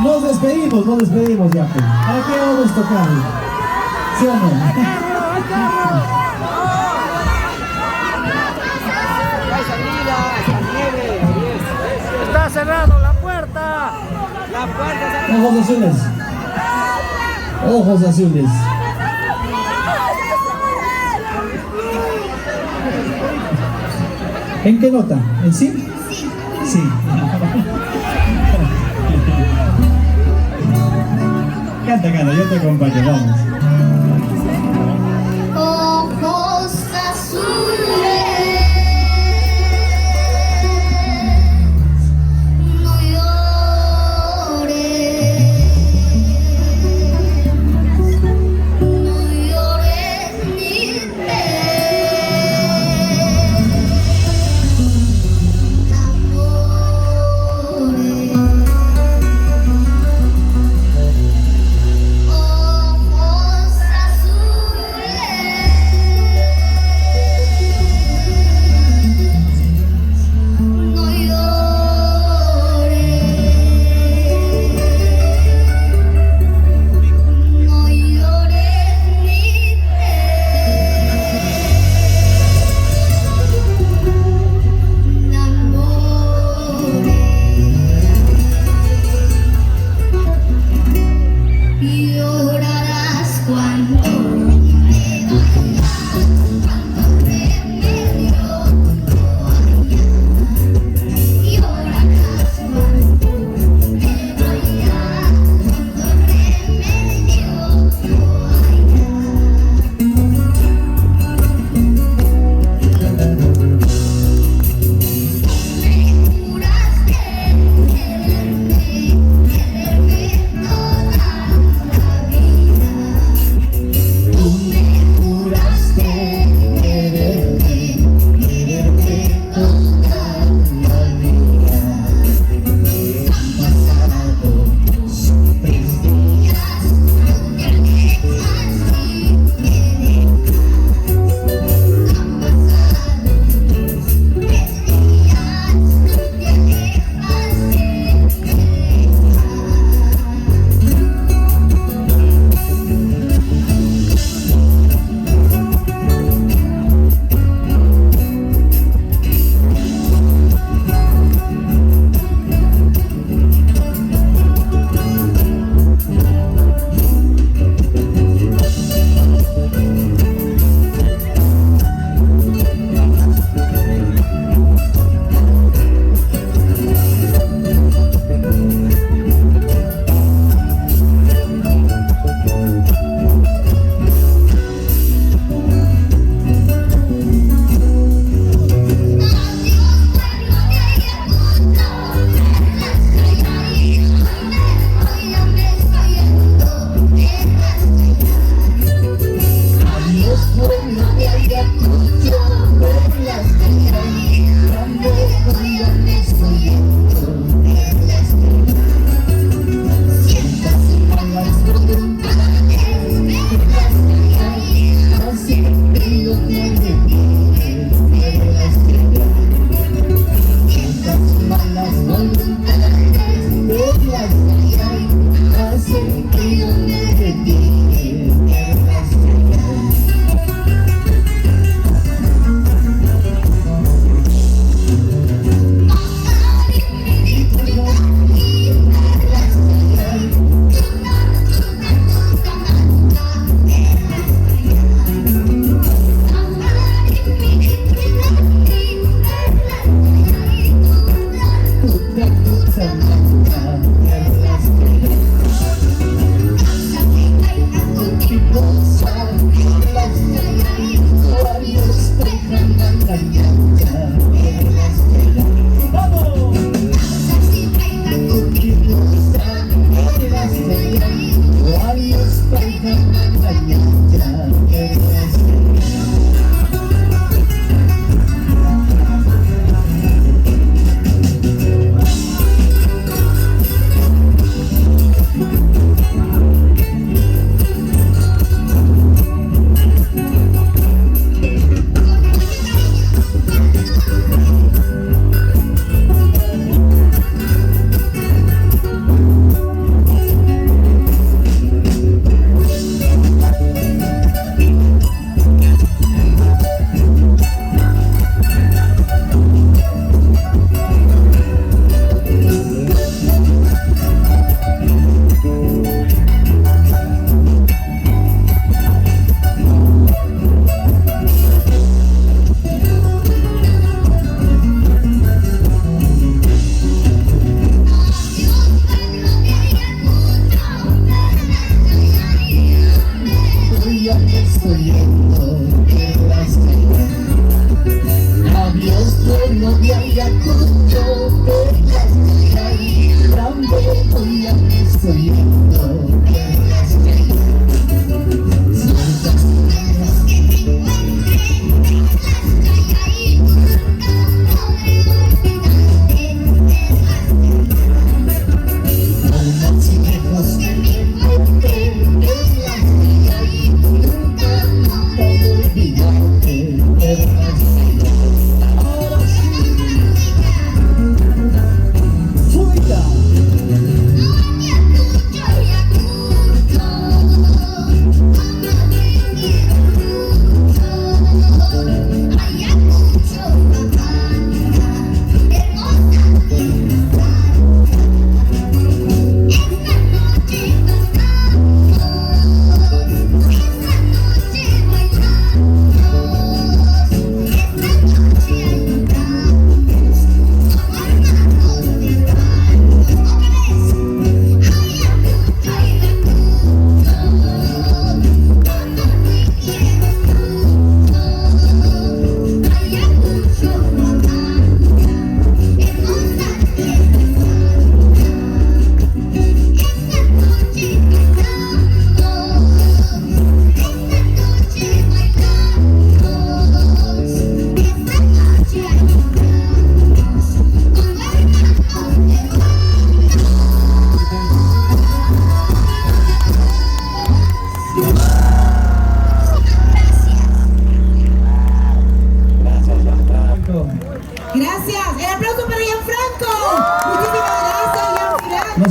Nos despedimos ya, pues. ¿Para qué vamos a tocar? ¿Sí o no? Está cerrado la puerta. La puerta está... Ojos azules. Ojos azules. ¿En qué nota? ¿En sí? Sí. Canta, yo te acompaño, vamos. Ojos azules, no llores ni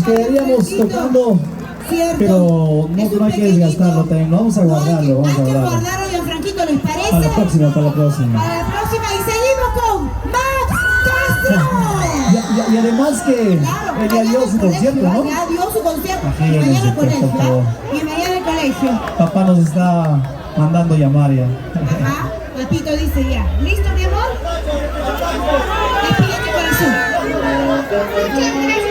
Nos quedaríamos tocando, ¿cierto? pero Es no, un no hay que pequeñito. desgastarlo también. No, vamos a guardarlo, vamos a Hay que guardarlo. guardarlo, Gianfranquito, ¿les parece? Para la próxima, para la próxima. Para la próxima. Y seguimos con Max Castro. Y además que Claro, él ya dio su concierto, ¿no? Ya dio su concierto. Y Imagínense, mañana al por colegio. favor. ¿Ah? Y mañana al colegio. Papá nos está mandando llamar ya. Ajá. Papito dice ya. ¿Listo, mi amor? Despídete, corazón. Muchas gracias.